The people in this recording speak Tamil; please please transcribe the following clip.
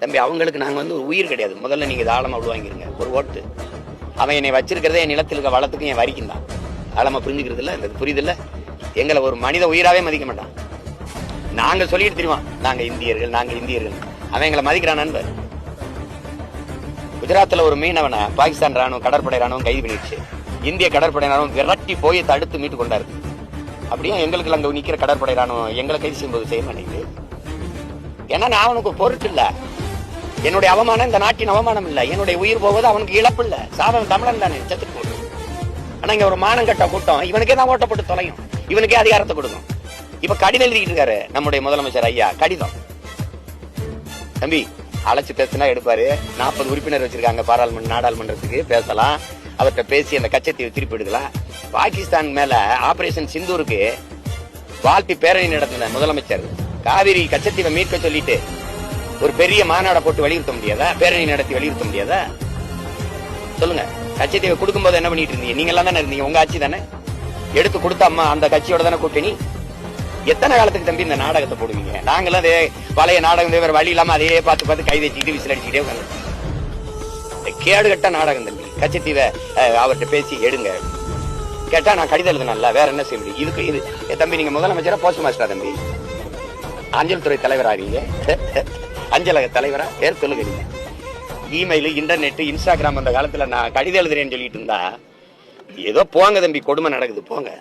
தம்பி அவங்களுக்கு நாங்க ஒரு உயிர் கிடையாது. முதல்ல நீங்க ஆழமா விடுவாங்கிருங்க. ஒரு ஓட்டு அவன் என்னை வச்சிருக்கிறதே என் நிலத்தில் இருக்க வளத்துக்கும் என் வரிக்கும் தான். ஆழமா புரிஞ்சுக்கிறது இல்ல, இந்த புரியுது இல்ல. எங்களை ஒரு மனித உயிராவே மதிக்க மாட்டான். நாங்க சொல்லிட்டு தெரியுமா நாங்க இந்தியர்கள், நாங்க இந்தியர்கள். அவன் எங்களை மதிக்கிறான் நண்பர். குஜராத்ல ஒரு மீனவனை பாகிஸ்தான் ராணுவம், கடற்படை ராணுவம் கைது பண்ணிடுச்சு. இந்திய கடற்படை ராணுவம் விரட்டி போய் தடுத்து மீட்டு கொண்டாரு. அப்படியே எங்களுக்கு அங்க நிக்கிற கடற்படை ராணுவம் எங்களை கைது செய்யும்போது செய்ய மாட்டேங்குது. ஏன்னா நான் அவனுக்கு பொருட்டு இல்ல. என்னுடைய அவமானம் இந்த நாட்டின் அவமானம் இல்ல. என்னுடைய உயிர் போவது அவனுக்கு இழப்பு இல்ல. சாதம் தமிழன் தானே, செத்து போடு. ஆனா இங்க ஒரு மானம் கட்ட கூட்டம் இவனுக்கே தான் ஓட்டப்பட்டு தொலையும், இவனுக்கே அதிகாரத்தை கொடுக்கும். இப்ப கடிதம் எழுதிட்டு இருக்காரு நம்முடைய முதலமைச்சர் ஐயா. கடிதம் தம்பி அழைச்சு பேசினா எடுப்பாரு. 40 உறுப்பினர் வச்சிருக்காங்க பாராளுமன்ற நாடாளுமன்றத்துக்கு, பேசலாம். அவர்கிட்ட பேசி அந்த கச்சத்தீவை திருப்பி எடுக்கலாம். பாகிஸ்தான் மேல ஆபரேஷன் சிந்தூருக்கு வாழ்த்தி பேரணி நடத்தின முதலமைச்சர் காவிரி கச்சத்தீவை மீட்க சொல்லிட்டு ஒரு பெரிய மாநாட போட்டு வலியுறுத்த முடியாதா? பேரணி நடத்தி வலியுறுத்த முடியாதா? சொல்லுங்க. கச்சத்தீவை கொடுக்கும் போது என்ன பண்ணிட்டு இருந்தீங்க? நீங்க எல்லாம் தானே இருந்தீங்க, உங்க ஆட்சி தானே எடுத்து கொடுத்த அம்மா அந்த கட்சியோட தானே கூட்டணி. எத்தனை காலத்துக்கு தம்பி இந்த நாடகத்தை போடுவீங்க? நாங்களும் அதே பழைய நாடகம் வேற வழி இல்லாம அதையே பார்த்து கை வச்சுக்கிட்டு விசில் அடிச்சுக்கிட்டே உட்காந்து கேடு கட்ட நாடகம் தம்பி. கச்சத்தீவை அவர்கிட்ட பேசி எடுங்க கேட்டா நான் கடிதம் எழுதுனல்ல, வேற என்ன செய்ய முடியும்? இதுக்கு இது தம்பி நீங்க முதலமைச்சரா போஸ்ட் மாஸ்டரா தம்பி? அஞ்சல் துறை தலைவராகிறீங்க, அஞ்சலக தலைவரா பேர் சொல்லுங்க. நீங்க இமெயில், இன்டர்நெட், இன்ஸ்டாகிராம் அந்த காலத்துல நான் கடிதம் எழுதுறேன்னு சொல்லிட்டு இருந்தா ஏதோ போங்க தம்பி, கொடுமை நடக்குது போங்க.